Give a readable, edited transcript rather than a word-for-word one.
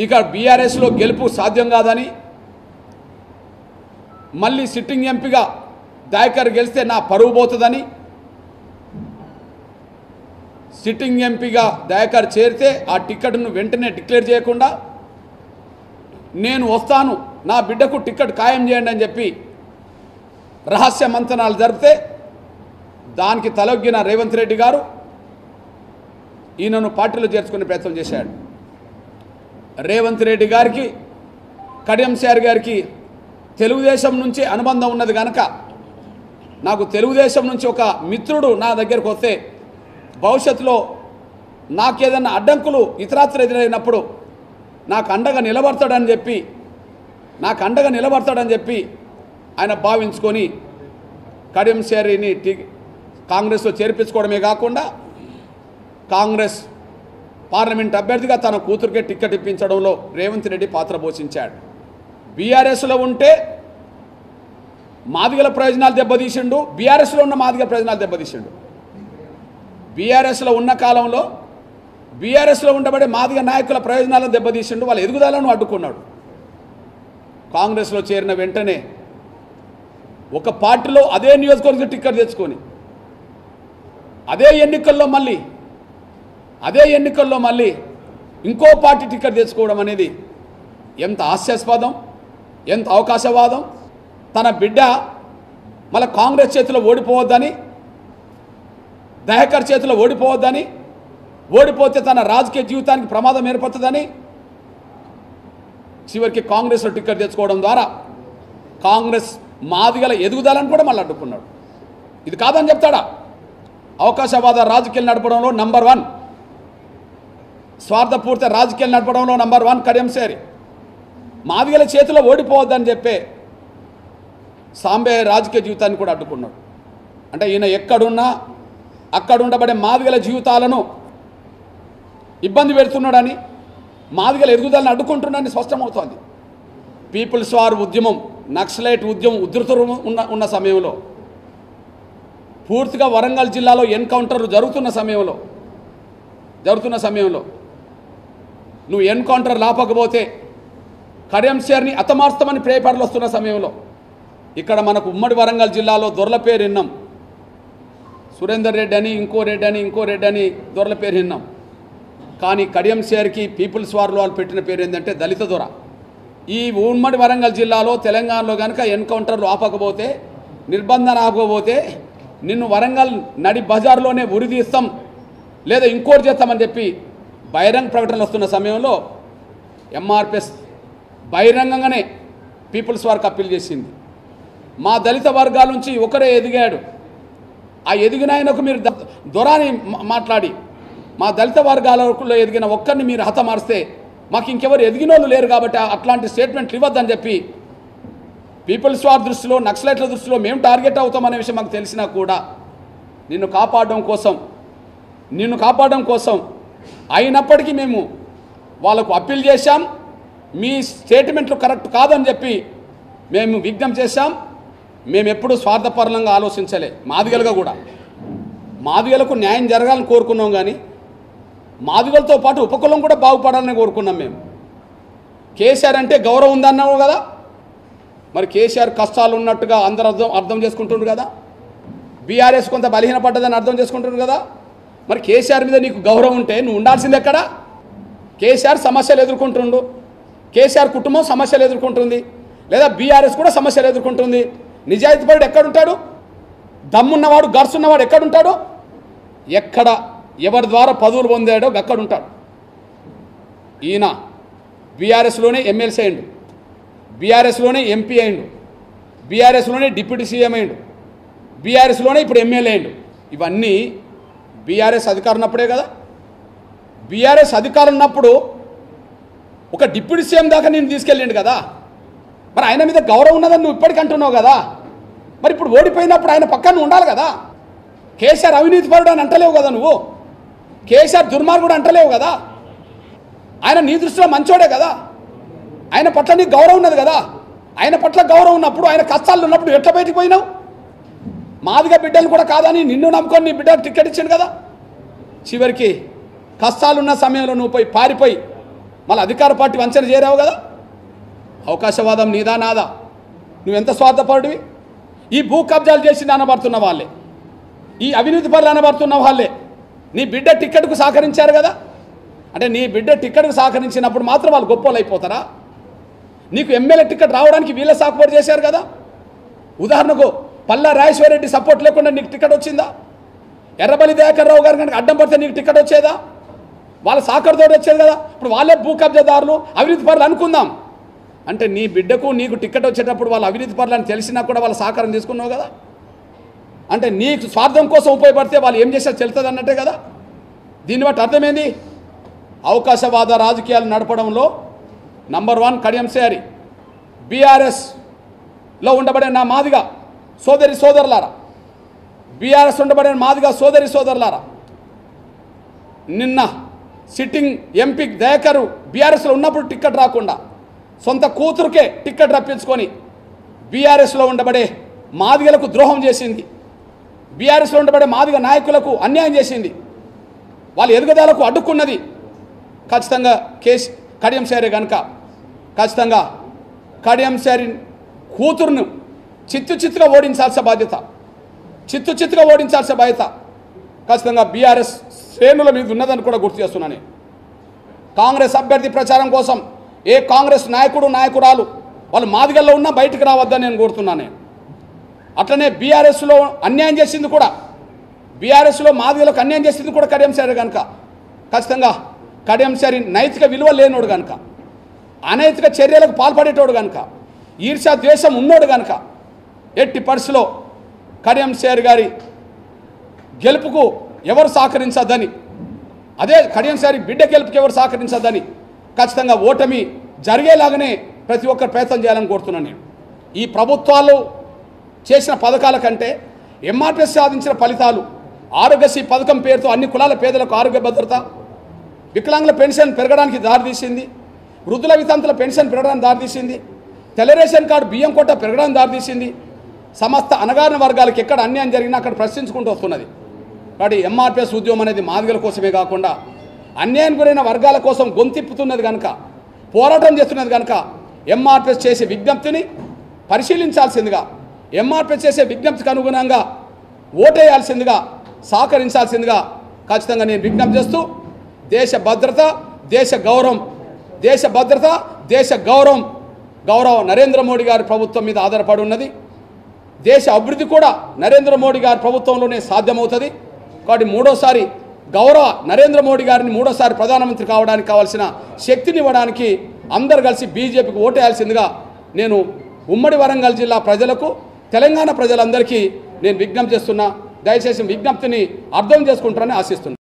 ఇక బీఆర్ఎస్లో గెలుపు సాధ్యం కాదని మళ్ళీ సిట్టింగ్ ఎంపీగా దయాకర్ గెలిస్తే నా పరువు పోతుందని సిట్టింగ్ ఎంపీగా దయాకర్ చేరితే ఆ టికెట్ను వెంటనే డిక్లేర్ చేయకుండా నేను వస్తాను నా బిడ్డకు టికెట్ ఖాయం చేయండి అని చెప్పి రహస్య మంతనాలు జరిపితే దానికి తలొగ్గిన రేవంత్ రెడ్డి గారు ఈయనను పార్టీలో చేర్చుకునే ప్రయత్నం చేశాడు. రేవంత్ రెడ్డి గారికి కడియం శ్యార్ గారికి తెలుగుదేశం నుంచి అనుబంధం ఉన్నది కనుక నాకు తెలుగుదేశం నుంచి ఒక మిత్రుడు నా దగ్గరకు వస్తే భవిష్యత్తులో నాకేదన్నా అడ్డంకులు ఇతరాత్ర ఎదురైనప్పుడు నాకు అండగా నిలబడతాడని చెప్పి ఆయన భావించుకొని కడియం శ్యారిని కాంగ్రెస్లో చేర్పించుకోవడమే కాకుండా కాంగ్రెస్ పార్లమెంట్ అభ్యర్థిగా తన కూతురికే టికెట్ ఇప్పించడంలో రేవంత్ రెడ్డి పాత్ర పోషించాడు. బీఆర్ఎస్లో ఉంటే మాదిగల ప్రయోజనాలు దెబ్బతీసిండు, బీఆర్ఎస్లో ఉన్న మాదిగల ప్రయోజనాలు దెబ్బతీసిండు. బీఆర్ఎస్లో ఉన్న కాలంలో బీఆర్ఎస్లో ఉండబడే మాదిగ నాయకుల ప్రయోజనాలను దెబ్బతీసిండు, వాళ్ళ ఎదుగుదలను అడ్డుకున్నాడు. కాంగ్రెస్లో చేరిన వెంటనే ఒక పార్టీలో అదే నియోజకవర్గ టికెట్ తెచ్చుకొని అదే ఎన్నికల్లో మళ్ళీ ఇంకో పార్టీ టికెట్ తెచ్చుకోవడం అనేది ఎంత హాస్యాస్పదం, ఎంత అవకాశవాదం. తన బిడ్డ మళ్ళీ కాంగ్రెస్ చేతిలో ఓడిపోవద్దని, దయాకర్ చేతిలో ఓడిపోవద్దని, ఓడిపోతే తన రాజకీయ జీవితానికి ప్రమాదం ఏర్పడుతుందని చివరికి కాంగ్రెస్లో టికెట్ తెచ్చుకోవడం ద్వారా కాంగ్రెస్ మాదిగల ఎదుగుదలను కూడా మళ్ళీ అడ్డుకున్నాడు. ఇది కాదని చెప్తాడా? అవకాశవాద రాజకీయాలు నడపడంలో నంబర్ 1, స్వార్థపూర్తి రాజకీయాలు నడపడంలో నంబర్ 1 కడియం శ్యారి. మాదిగల చేతిలో ఓడిపోవద్దని చెప్పే సాంబే రాజకీయ జీవితాన్ని కూడా అడ్డుకున్నాడు. అంటే ఈయన ఎక్కడున్నా అక్కడ ఉండబడే మాదిగల జీవితాలను ఇబ్బంది పెడుతున్నాడని, మాదిగల ఎదుగుదలను అడ్డుకుంటున్నాడని స్పష్టమవుతోంది. పీపుల్స్ వార్ ఉద్యమం, నక్సలైట్ ఉద్యమం ఉధృతం ఉన్న సమయంలో, పూర్తిగా వరంగల్ జిల్లాలో ఎన్కౌంటర్లు జరుగుతున్న సమయంలో నువ్వు ఎన్కౌంటర్ లాపకపోతే కడియం శ్యారిని హతమార్స్తామని పేపర్లు వస్తున్న సమయంలో ఇక్కడ మనకు ఉమ్మడి వరంగల్ జిల్లాలో దొరల పేరు విన్నాం. సురేందర్ రెడ్డి అని ఇంకో రెడ్డి అని దొరల పేరు విన్నాం. కానీ కడియం శ్యారికి పీపుల్స్ వార్లో వాళ్ళు పెట్టిన పేరు ఏంటంటే దళిత దొర. ఈ ఉమ్మడి వరంగల్ జిల్లాలో తెలంగాణలో కనుక ఎన్కౌంటర్లు ఆపకపోతే, నిర్బంధన ఆపకపోతే నిన్ను వరంగల్ నడి బజార్లోనే ఉరిదీస్తాం లేదా ఇంకోటి చేస్తామని చెప్పి బహిరంగ ప్రకటనలు వస్తున్న సమయంలో ఎంఆర్పిఎస్ బహిరంగంగానే పీపుల్స్ వార్కి అప్పీల్ చేసింది. మా దళిత వర్గాల నుంచి ఒకరే ఎదిగాడు, ఆ ఎదిగిన ఆయనకు మీరు దొరాని మాట్లాడి మా దళిత వర్గాలలో ఎదిగిన ఒక్కరిని మీరు హతమారిస్తే మాకు ఇంకెవరు ఎదిగినోళ్ళు లేరు కాబట్టి అట్లాంటి స్టేట్మెంట్లు ఇవ్వద్దని చెప్పి పీపుల్స్ వార్ దృష్టిలో, నక్సలైట్ల దృష్టిలో మేము టార్గెట్ అవుతామనే విషయం మాకు తెలిసినా కూడా నిన్ను కాపాడడం కోసం అయినప్పటికీ మేము వాళ్ళకు అప్పీల్ చేశాం. మీ స్టేట్మెంట్లు కరెక్ట్ కాదని చెప్పి మేము విజ్ఞప్తి చేశాం. మేము ఎప్పుడూ స్వార్థపరంగా ఆలోచించలే. మాదిగలుగా కూడా మాదిగలకు న్యాయం జరగాలని కోరుకున్నాం, కానీ మాదిగలతో పాటు ఉపకులం కూడా బాగుపడాలని కోరుకున్నాం. మేము కేసీఆర్ అంటే గౌరవం ఉందన్నావు కదా, మరి కేసీఆర్ కష్టాలు ఉన్నట్టుగా అందరూ అర్థం చేసుకుంటుండ్రు కదా, బీఆర్ఎస్ కొంత బలహీనపడ్డదని అర్థం చేసుకుంటున్నారు కదా. మరి కేసీఆర్ మీద నీకు గౌరవం ఉంటే నువ్వు ఉండాల్సింది ఎక్కడ? కేసీఆర్ సమస్యలు ఎదుర్కొంటుండు, కేసీఆర్ కుటుంబం సమస్యలు ఎదుర్కొంటుంది, లేదా బీఆర్ఎస్ కూడా సమస్యలు ఎదుర్కొంటుంది. నిజాయితీపరుడు ఎక్కడుంటాడు? దమ్మున్నవాడు, గర్సున్నవాడు ఎక్కడుంటాడు? ఎక్కడ ఎవరి ద్వారా పదవులు పొందాడో అక్కడుంటాడు. ఈయన బీఆర్ఎస్లోనే ఎమ్మెల్సీ అయిండు, బీఆర్ఎస్లోనే ఎంపీ అయిండు, బీఆర్ఎస్లోనే డిప్యూటీ సీఎం అయిండు, బీఆర్ఎస్లోనే ఇప్పుడు ఎమ్మెల్యే అయిండు. ఇవన్నీ బీఆర్ఎస్ అధికారం ఉన్నప్పుడే కదా. బీఆర్ఎస్ అధికారం ఉన్నప్పుడు ఒక డిప్యూటీ సీఎం దాకా నేను తీసుకెళ్ళిండు కదా. మరి ఆయన మీద గౌరవం ఉన్నదని నువ్వు ఇప్పటికీ అంటున్నావు కదా. మరి ఇప్పుడు ఓడిపోయినప్పుడు ఆయన పక్కన ఉండాలి కదా. కేసీఆర్ అవినీతిపరుడు అని అంటలేవు కదా నువ్వు, కేసీఆర్ దుర్మార్గుడు అంటలేవు కదా. ఆయన నీ దృష్టిలో మంచోడే కదా, ఆయన పట్ల నీకు గౌరవం ఉన్నది కదా. ఆయన పట్ల గౌరవం ఉన్నప్పుడు, ఆయన కష్టాలు ఉన్నప్పుడు ఎట్లా బయటికి పోయినావు? మాదిగ బిడ్డలు కూడా కాదని నిన్ను నమ్ముకొని నీ బిడ్డకు టికెట్ ఇచ్చాడు కదా. చివరికి కష్టాలున్న సమయంలో నువ్వు పోయి పారిపోయి మళ్ళీ అధికార పార్టీ వంచన చేరావు కదా. అవకాశవాదం నీదా నాదా? నువ్వెంత స్వార్థపరుడివి? ఈ భూ కబ్జాలు చేసి అనబడుతున్న వాళ్ళే, ఈ అవినీతి పరులు అనబడుతున్న వాళ్ళే నీ బిడ్డ టికెట్కు సహకరించారు కదా. అంటే నీ బిడ్డ టికెట్కు సహకరించినప్పుడు మాత్రం వాళ్ళు గొప్పలు అయిపోతారా? నీకు ఎమ్మెల్యే టికెట్ రావడానికి వీళ్ళ సపోర్ట్ చేశారు కదా. ఉదాహరణకు పల్లా రాజేశ్వరరెడ్డి సపోర్ట్ లేకుండా నీకు టికెట్ వచ్చిందా? ఎర్రబల్లి దయాకర్ రావు గారు కనుక అడ్డం పడితే నీకు టికెట్ వచ్చేదా? వాళ్ళ సహకారంతో వచ్చేది కదా. ఇప్పుడు వాళ్ళే భూ కబ్జాదారులు అవినీతి పరులు అనుకుందాం. అంటే నీ బిడ్డకు నీకు టికెట్ వచ్చేటప్పుడు వాళ్ళు అవినీతి పరులు అని తెలిసినా కూడా వాళ్ళ సహకారం తీసుకున్నావు కదా. అంటే నీకు స్వార్థం కోసం ఉపయోగపడితే వాళ్ళు ఏం చేశారు తెలుస్తుంది అన్నట్టే కదా. దీన్ని బట్టి అర్థమైంది, అవకాశవాద రాజకీయాలు నడపడంలో నంబర్ 1 కడియం శ్రీహరి. బీఆర్ఎస్లో ఉండబడే నా మాదిగ సోదరి సోదరులారా, బీఆర్ఎస్ ఉండబడే మాదిగ సోదరి సోదరులారా, నిన్న సిట్టింగ్ ఎంపీ దయాకరు బీఆర్ఎస్లో ఉన్నప్పుడు టికెట్ రాకుండా సొంత కూతురుకే టికెట్ రప్పించుకొని బీఆర్ఎస్లో ఉండబడే మాదిగలకు ద్రోహం చేసింది, బీఆర్ఎస్లో ఉండబడే మాదిగ నాయకులకు అన్యాయం చేసింది, వాళ్ళ ఎదుగుదలకు అడ్డుకున్నది ఖచ్చితంగా కడియం శ్రీహరి కనుక ఖచ్చితంగా కడియం శ్రీహరి కూతురును చిత్తుగా ఓడించాల్సిన బాధ్యత, చిత్తుగా ఓడించాల్సిన బాధ్యత ఖచ్చితంగా బీఆర్ఎస్ శ్రేణుల మీద ఉన్నదని కూడా గుర్తు చేస్తున్నాను. కాంగ్రెస్ అభ్యర్థి ప్రచారం కోసం ఏ కాంగ్రెస్ నాయకుడు నాయకురాలు వాళ్ళు మాదిగల్లో ఉన్నా బయటికి రావద్దని నేను కోరుతున్నాను. అట్లనే బీఆర్ఎస్లో అన్యాయం చేసింది కూడా, బీఆర్ఎస్లో మాదిగలకు అన్యాయం చేసింది కూడా కడియం శ్రీహరి కనుక ఖచ్చితంగా కడియం శ్రీహరి నైతిక విలువ లేనోడు కనుక, అనైతిక చర్యలకు పాల్పడేటోడు కనుక, ఈర్ష్యా ద్వేషం ఉన్నోడు కనుక ఎట్టి పరిస్థితిలో కడియం శ్రీహరి గారి గెలుపుకు ఎవరు సహకరించద్దని, అదే కడియం శ్రీహరి బిడ్డ గెలుపుకి ఎవరు సహకరించద్దని ఖచ్చితంగా ఓటమి జరిగేలాగానే ప్రతి ఒక్కరు ప్రయత్నం చేయాలని కోరుతున్నాను నేను. ఈ ప్రభుత్వాలు చేసిన పథకాల కంటే ఎంఆర్పీఎస్ సాధించిన ఫలితాలు, ఆరోగ్యశ్రీ పథకం పేరుతో అన్ని కులాల పేదలకు ఆరోగ్య భద్రత, వికలాంగుల పెన్షన్ పెరగడానికి దారితీసింది, వృద్ధుల వితంతుల పెన్షన్ పెరగడానికి దారితీసింది, తెల్ల రేషన్ కార్డు బియ్యం కోట పెరగడానికి దారితీసింది. సమస్త అణగారిన వర్గాలకు ఎక్కడ అన్యాయం జరిగినా అక్కడ ప్రశ్నించుకుంటూ వస్తున్నది. కాబట్టి ఎంఆర్పీఎస్ ఉద్యమం అనేది మాదిగల కోసమే కాకుండా అన్యాయం గురైన వర్గాల కోసం గొంతిప్పుతున్నది కనుక, పోరాటం చేస్తున్నది కనుక ఎంఆర్పీఎస్ చేసే విజ్ఞప్తిని పరిశీలించాల్సిందిగా, ఎంఆర్పీఎస్ చేసే విజ్ఞప్తికి అనుగుణంగా ఓటేయాల్సిందిగా, సహకరించాల్సిందిగా ఖచ్చితంగా నేను విజ్ఞప్తి చేస్తూ, దేశ భద్రత దేశ గౌరవం, దేశ భద్రత దేశ గౌరవం నరేంద్ర మోడీ గారి ప్రభుత్వం మీద ఆధారపడి ఉన్నది. దేశ అభివృద్ధి కూడా నరేంద్ర మోడీ గారి ప్రభుత్వంలోనే సాధ్యమవుతుంది. కాబట్టి మూడోసారి గౌరవ నరేంద్ర మోడీ గారిని మూడోసారి ప్రధానమంత్రి కావడానికి కావాల్సిన శక్తిని ఇవ్వడానికి అందరు కలిసి బీజేపీకి ఓటేయాల్సిందిగా నేను ఉమ్మడి వరంగల్ జిల్లా ప్రజలకు, తెలంగాణ ప్రజలందరికీ నేను విజ్ఞప్తి చేస్తున్నా. దయచేసి విజ్ఞప్తిని అర్థం చేసుకుంటారని ఆశిస్తున్నాను.